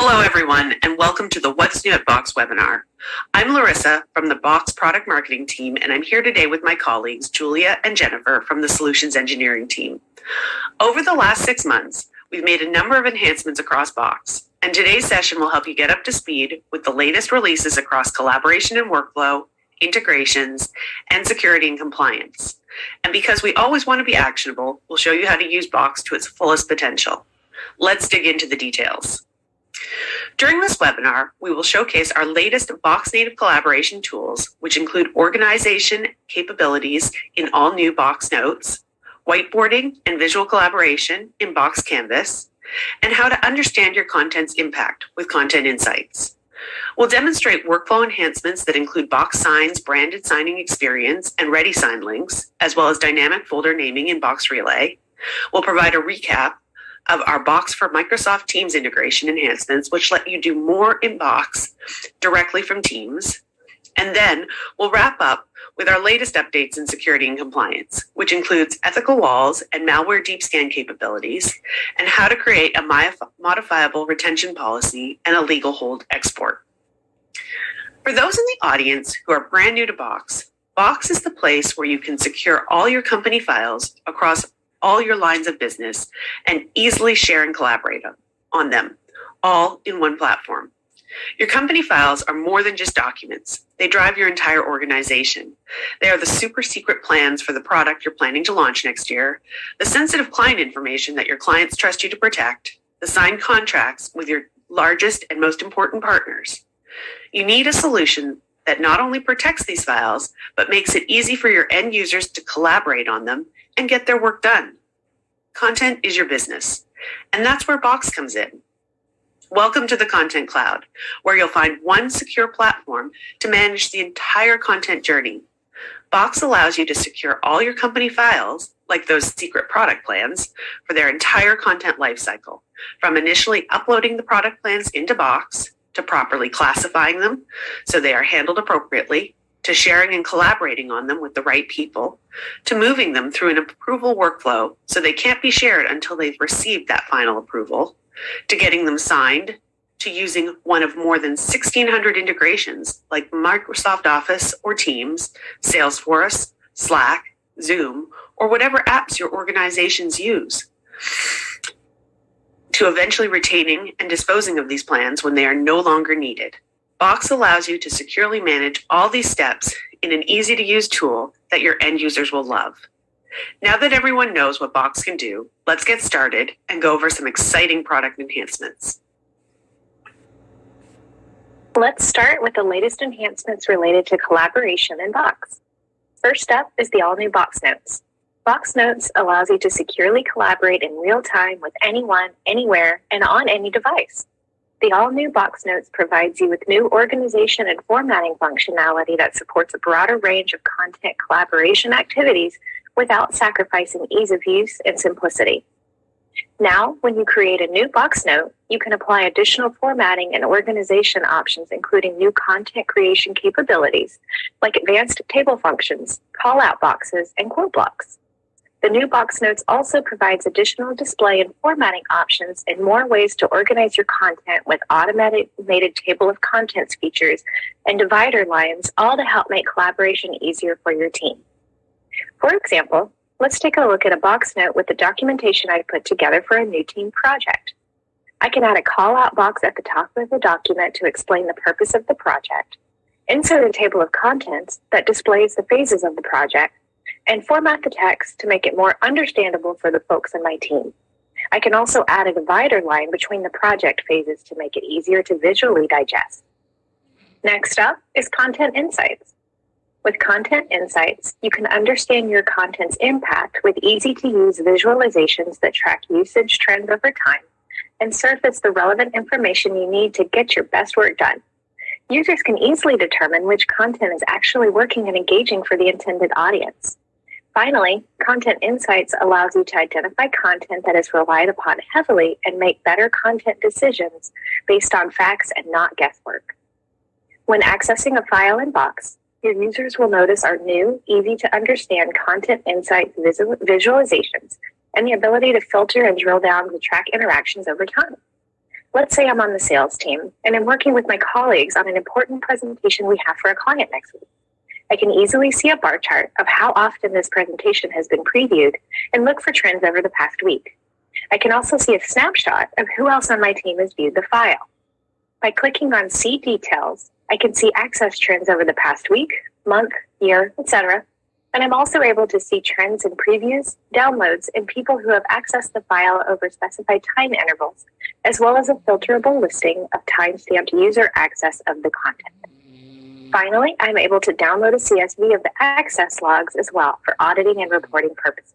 Hello, everyone, and welcome to the What's New at Box webinar. I'm Larissa from the Box product marketing team, and I'm here today with my colleagues, Julia and Jennifer from the solutions engineering team. Over the last 6 months, we've made a number of enhancements across Box, and today's session will help you get up to speed with the latest releases across collaboration and workflow, integrations, and security and compliance. And because we always want to be actionable, we'll show you how to use Box to its fullest potential. Let's dig into the details. During this webinar, we will showcase our latest Box native collaboration tools, which include organization capabilities in all new Box Notes, whiteboarding and visual collaboration in Box Canvas, and how to understand your content's impact with Content Insights. We'll demonstrate workflow enhancements that include Box Sign's branded signing experience and ready sign links, as well as dynamic folder naming in Box Relay. We'll provide a recap of our Box for Microsoft Teams integration enhancements, which let you do more in Box directly from Teams. And then we'll wrap up with our latest updates in security and compliance, which includes ethical walls and malware deep scan capabilities, and how to create a modifiable retention policy and a legal hold export. For those in the audience who are brand new to Box, Box is the place where you can secure all your company files across all your lines of business and easily share and collaborate on them, all in one platform. Your company files are more than just documents. They drive your entire organization. They are the super secret plans for the product you're planning to launch next year, the sensitive client information that your clients trust you to protect, the signed contracts with your largest and most important partners. You need a solution that not only protects these files, but makes it easy for your end users to collaborate on them and get their work done. Content is your business, and that's where Box comes in. Welcome to the Content Cloud, where you'll find one secure platform to manage the entire content journey. Box allows you to secure all your company files, like those secret product plans, for their entire content lifecycle, from initially uploading the product plans into Box, to properly classifying them so they are handled appropriately, to sharing and collaborating on them with the right people, to moving them through an approval workflow so they can't be shared until they've received that final approval, to getting them signed, to using one of more than 1,600 integrations like Microsoft Office or Teams, Salesforce, Slack, Zoom, or whatever apps your organizations use, to eventually retaining and disposing of these plans when they are no longer needed. Box allows you to securely manage all these steps in an easy-to-use tool that your end users will love. Now that everyone knows what Box can do, let's get started and go over some exciting product enhancements. Let's start with the latest enhancements related to collaboration in Box. First up is the all-new Box Notes. Box Notes allows you to securely collaborate in real time with anyone, anywhere, and on any device. The all-new Box Notes provides you with new organization and formatting functionality that supports a broader range of content collaboration activities without sacrificing ease of use and simplicity. Now, when you create a new Box Note, you can apply additional formatting and organization options, including new content creation capabilities, like advanced table functions, call-out boxes, and quote blocks. The new Box Notes also provides additional display and formatting options and more ways to organize your content with automated table of contents features and divider lines, all to help make collaboration easier for your team. For example, let's take a look at a Box Note with the documentation I put together for a new team project. I can add a call-out box at the top of the document to explain the purpose of the project, insert a table of contents that displays the phases of the project, and format the text to make it more understandable for the folks in my team. I can also add a divider line between the project phases to make it easier to visually digest. Next up is Content Insights. With Content Insights, you can understand your content's impact with easy-to-use visualizations that track usage trends over time and surface the relevant information you need to get your best work done. Users can easily determine which content is actually working and engaging for the intended audience. Finally, Content Insights allows you to identify content that is relied upon heavily and make better content decisions based on facts and not guesswork. When accessing a file in Box, your users will notice our new, easy-to-understand Content Insights visualizations and the ability to filter and drill down to track interactions over time. Let's say I'm on the sales team and I'm working with my colleagues on an important presentation we have for a client next week. I can easily see a bar chart of how often this presentation has been previewed and look for trends over the past week. I can also see a snapshot of who else on my team has viewed the file. By clicking on See Details, I can see access trends over the past week, month, year, etc. And I'm also able to see trends in previews, downloads, and people who have accessed the file over specified time intervals, as well as a filterable listing of timestamped user access of the content. Finally, I'm able to download a CSV of the access logs as well for auditing and reporting purposes.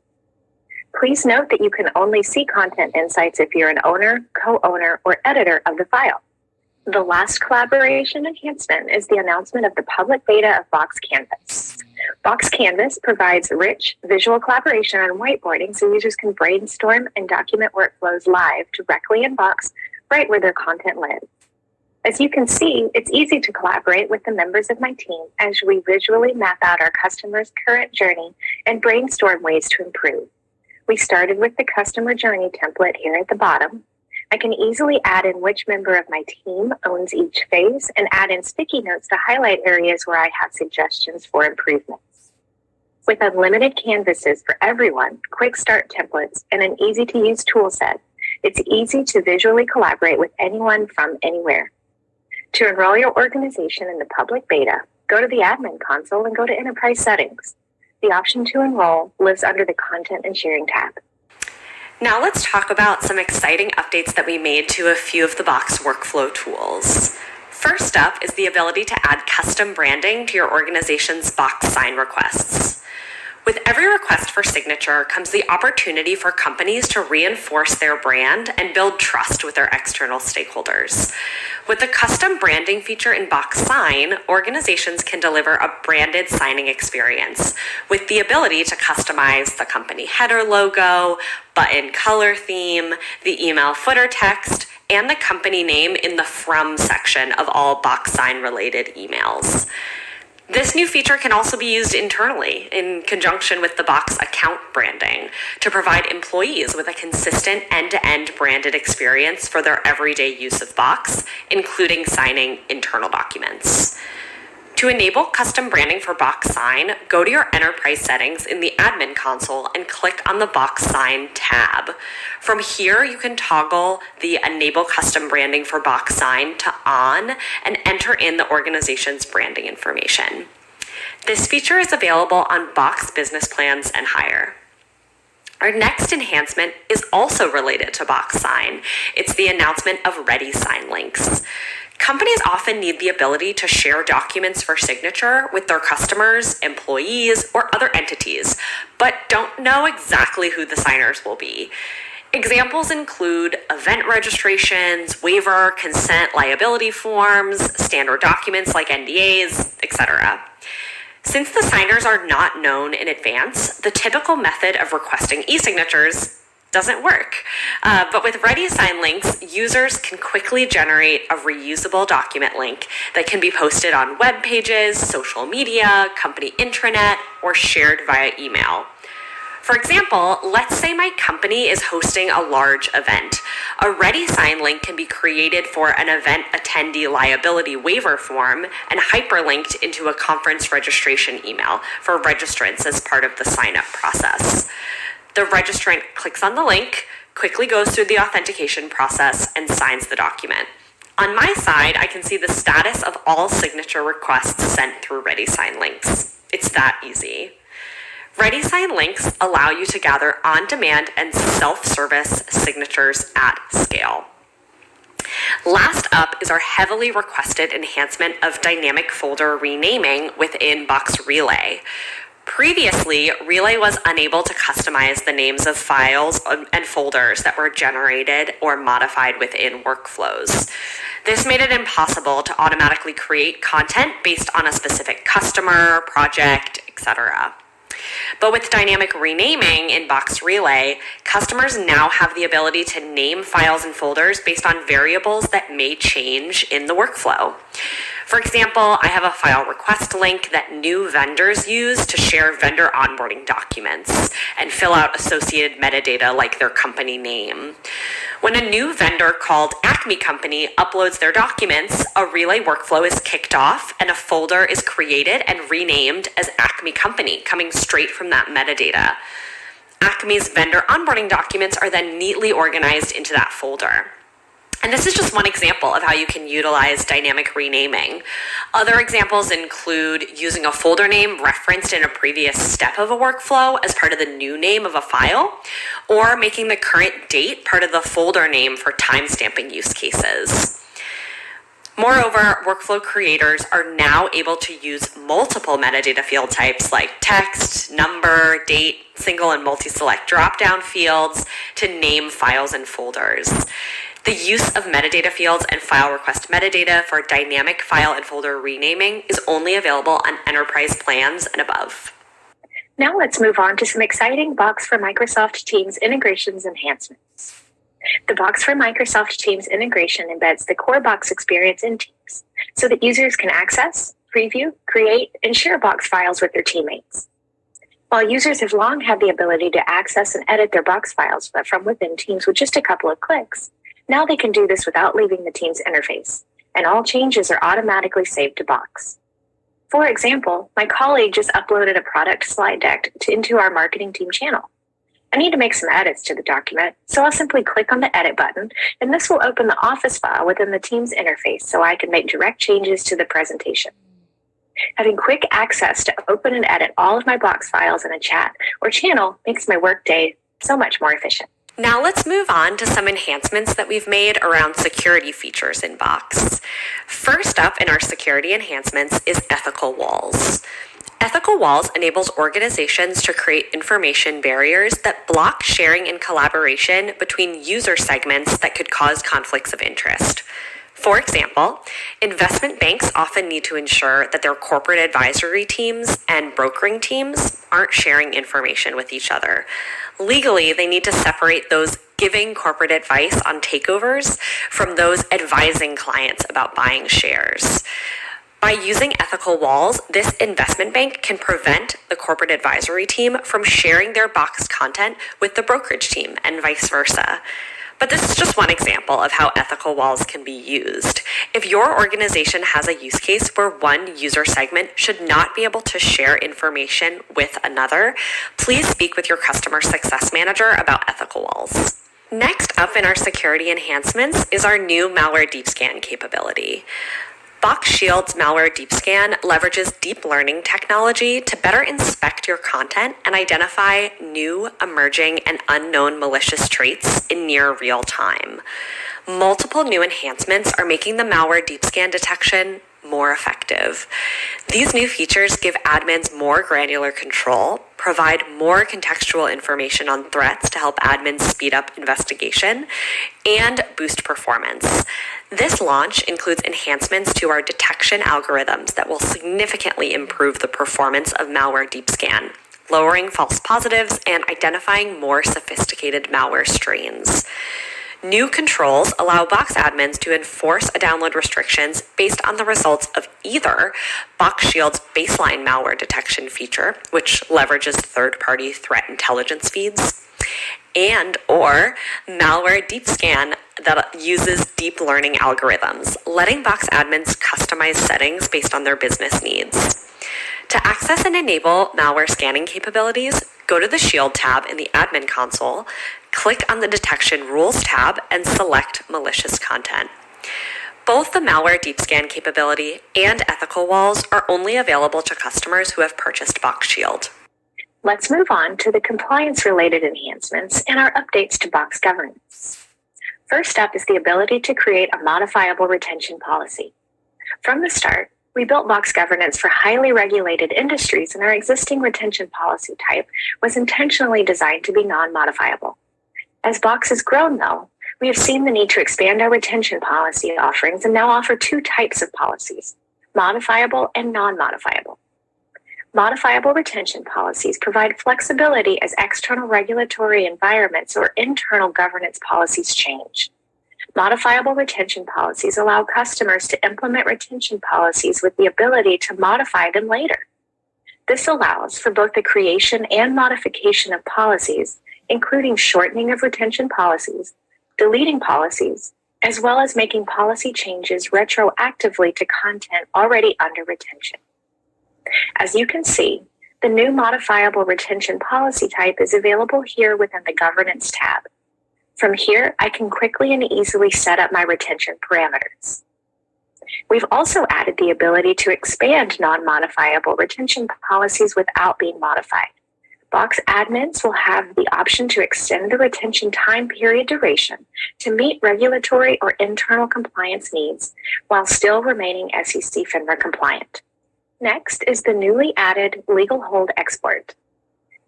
Please note that you can only see Content Insights if you're an owner, co-owner, or editor of the file. The last collaboration enhancement is the announcement of the public beta of Box Canvas. Box Canvas provides rich visual collaboration on whiteboarding so users can brainstorm and document workflows live directly in Box right where their content lives. As you can see, it's easy to collaborate with the members of my team as we visually map out our customer's current journey and brainstorm ways to improve. We started with the customer journey template here at the bottom. I can easily add in which member of my team owns each phase and add in sticky notes to highlight areas where I have suggestions for improvements. With unlimited canvases for everyone, quick start templates, and an easy-to-use tool set, it's easy to visually collaborate with anyone from anywhere. To enroll your organization in the public beta, go to the admin console and go to Enterprise Settings. The option to enroll lives under the Content and Sharing tab. Now let's talk about some exciting updates that we made to a few of the Box workflow tools. First up is the ability to add custom branding to your organization's Box sign requests. With every request for signature comes the opportunity for companies to reinforce their brand and build trust with their external stakeholders. With the custom branding feature in Box Sign, organizations can deliver a branded signing experience with the ability to customize the company header logo, button color theme, the email footer text, and the company name in the From section of all Box Sign related emails. This new feature can also be used internally in conjunction with the Box account branding to provide employees with a consistent end-to-end branded experience for their everyday use of Box, including signing internal documents. To enable custom branding for Box Sign, go to your enterprise settings in the admin console and click on the Box Sign tab. From here, you can toggle the Enable Custom Branding for Box Sign to on and enter in the organization's branding information. This feature is available on Box Business Plans and higher. Our next enhancement is also related to Box Sign. It's the announcement of Ready Sign links. Companies often need the ability to share documents for signature with their customers, employees, or other entities, but don't know exactly who the signers will be. Examples include event registrations, waiver, consent, liability forms, standard documents like NDAs, etc. Since the signers are not known in advance, the typical method of requesting e-signatures doesn't work. But with Ready Sign links, users can quickly generate a reusable document link that can be posted on web pages, social media, company intranet, or shared via email. For example, let's say my company is hosting a large event. A Ready Sign link can be created for an event attendee liability waiver form and hyperlinked into a conference registration email for registrants as part of the sign-up process. The registrant clicks on the link, quickly goes through the authentication process, and signs the document. On my side, I can see the status of all signature requests sent through Ready Sign links. It's that easy. Ready Sign links allow you to gather on-demand and self-service signatures at scale. Last up is our heavily requested enhancement of dynamic folder renaming within Box Relay. Previously, Relay was unable to customize the names of files and folders that were generated or modified within workflows. This made it impossible to automatically create content based on a specific customer, project, etc. But with dynamic renaming in Box Relay, customers now have the ability to name files and folders based on variables that may change in the workflow. For example, I have a file request link that new vendors use to share vendor onboarding documents and fill out associated metadata like their company name. When a new vendor called Acme Company uploads their documents, a relay workflow is kicked off and a folder is created and renamed as Acme Company, coming straight from that metadata. Acme's vendor onboarding documents are then neatly organized into that folder. And this is just one example of how you can utilize dynamic renaming. Other examples include using a folder name referenced in a previous step of a workflow as part of the new name of a file, or making the current date part of the folder name for timestamping use cases. Moreover, workflow creators are now able to use multiple metadata field types like text, number, date, single and multi-select drop-down fields to name files and folders. The use of metadata fields and file request metadata for dynamic file and folder renaming is only available on enterprise plans and above. Now let's move on to some exciting Box for Microsoft Teams integrations enhancements. The Box for Microsoft Teams integration embeds the core Box experience in Teams so that users can access, preview, create, and share Box files with their teammates. While users have long had the ability to access and edit their Box files from within Teams with just a couple of clicks, now they can do this without leaving the Teams interface, and all changes are automatically saved to Box. For example, my colleague just uploaded a product slide deck into our marketing team channel. I need to make some edits to the document, so I'll simply click on the edit button, and this will open the Office file within the Teams interface so I can make direct changes to the presentation. Having quick access to open and edit all of my Box files in a chat or channel makes my workday so much more efficient. Now let's move on to some enhancements that we've made around security features in Box. First up in our security enhancements is Ethical Walls. Ethical Walls enables organizations to create information barriers that block sharing and collaboration between user segments that could cause conflicts of interest. For example, investment banks often need to ensure that their corporate advisory teams and brokering teams aren't sharing information with each other. Legally, they need to separate those giving corporate advice on takeovers from those advising clients about buying shares. By using Ethical Walls, this investment bank can prevent the corporate advisory team from sharing their Box content with the brokerage team and vice versa. But this is just one example of how Ethical Walls can be used. If your organization has a use case where one user segment should not be able to share information with another, please speak with your customer success manager about Ethical Walls. Next up in our security enhancements is our new Malware Deep Scan capability. Box Shield's Malware Deep Scan leverages deep learning technology to better inspect your content and identify new, emerging, and unknown malicious traits in near real time. Multiple new enhancements are making the Malware Deep Scan detection more effective. These new features give admins more granular control, provide more contextual information on threats to help admins speed up investigation, and boost performance. This launch includes enhancements to our detection algorithms that will significantly improve the performance of Malware Deep Scan, lowering false positives and identifying more sophisticated malware strains. New controls allow Box admins to enforce a download restrictions based on the results of either Box Shield's baseline malware detection feature, which leverages third-party threat intelligence feeds, and or Malware Deep Scan that uses deep learning algorithms, letting Box admins customize settings based on their business needs. To access and enable malware scanning capabilities, go to the Shield tab in the Admin Console, click on the Detection Rules tab, and select Malicious Content. Both the Malware Deep Scan capability and Ethical Walls are only available to customers who have purchased Box Shield. Let's move on to the compliance-related enhancements and our updates to Box governance. First up is the ability to create a modifiable retention policy. From the start, we built Box governance for highly regulated industries, and our existing retention policy type was intentionally designed to be non-modifiable. As Box has grown, though, we have seen the need to expand our retention policy offerings and now offer two types of policies, modifiable and non-modifiable. Modifiable retention policies provide flexibility as external regulatory environments or internal governance policies change. Modifiable retention policies allow customers to implement retention policies with the ability to modify them later. This allows for both the creation and modification of policies, including shortening of retention policies, deleting policies, as well as making policy changes retroactively to content already under retention. As you can see, the new modifiable retention policy type is available here within the Governance tab. From here, I can quickly and easily set up my retention parameters. We've also added the ability to expand non-modifiable retention policies without being modified. Box admins will have the option to extend the retention time period duration to meet regulatory or internal compliance needs while still remaining SEC FINRA compliant. Next is the newly added Legal Hold Export.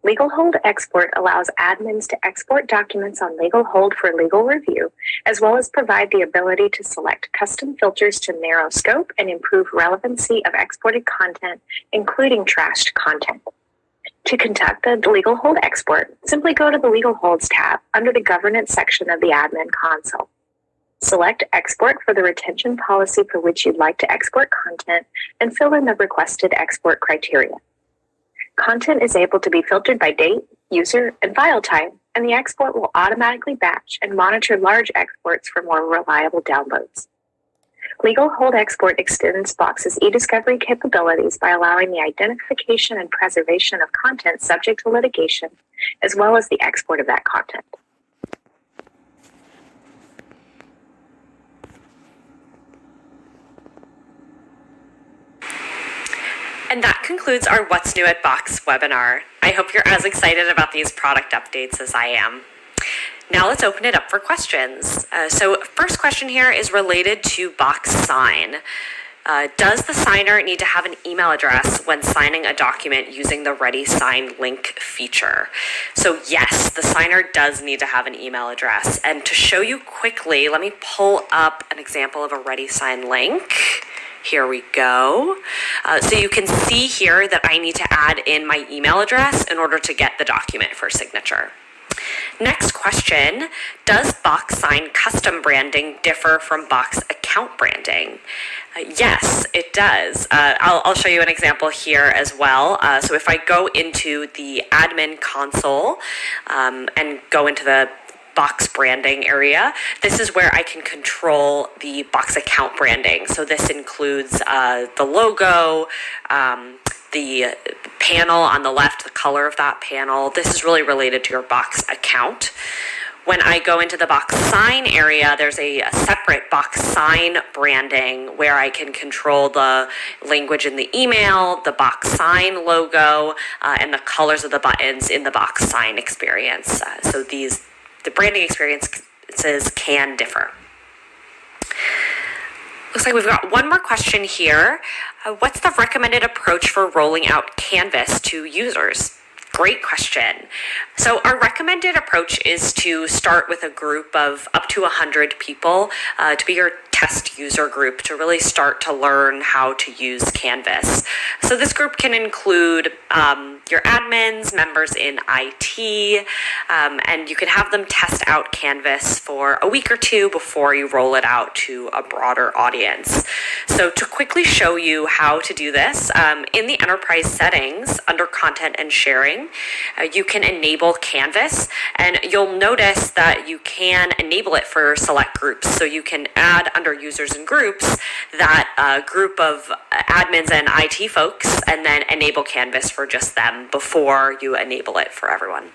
Legal Hold Export allows admins to export documents on legal hold for legal review, as well as provide the ability to select custom filters to narrow scope and improve relevancy of exported content, including trashed content. To conduct the Legal Hold Export, simply go to the Legal Holds tab under the Governance section of the admin console. Select Export for the retention policy for which you'd like to export content and fill in the requested export criteria. Content is able to be filtered by date, user, and file type, and the export will automatically batch and monitor large exports for more reliable downloads. Legal Hold Export extends Box's e-discovery capabilities by allowing the identification and preservation of content subject to litigation, as well as the export of that content. And that concludes our What's New at Box webinar. I hope you're as excited about these product updates as I am. Now let's open it up for questions. So first question here is related to Box Sign. Does the signer need to have an email address when signing a document using the Ready Sign link feature? So yes, the signer does need to have an email address. And to show you quickly, let me pull up an example of a Ready Sign link. Here we go. So you can see here that I need to add in my email address in order to get the document for signature. Next question, does Box Sign custom branding differ from Box account branding? Yes, it does. I'll show you an example here as well. So if I go into the admin console and go into the Box branding area, this is where I can control the Box account branding. So this includes the logo, the panel on the left, the color of that panel. This is really related to your Box account. When I go into the Box Sign area, there's a separate Box Sign branding where I can control the language in the email, the Box Sign logo, and the colors of the buttons in the Box Sign experience. So the branding experiences can differ. Looks like we've got one more question here. What's the recommended approach for rolling out Canvas to users? Great question. So our recommended approach is to start with a group of up to 100 people to be your test user group to really start to learn how to use Canvas. So this group can include your admins, members in IT, and you can have them test out Canvas for a week or two before you roll it out to a broader audience. So to quickly show you how to do this, in the enterprise settings under content and sharing, you can enable Canvas, and you'll notice that you can enable it for select groups. So you can add under users and groups that group of admins and IT folks, and then enable Canvas for just them before you enable it for everyone.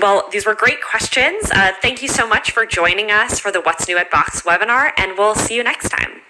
Well, these were great questions. Thank you so much for joining us for the What's New at Box webinar, and we'll see you next time.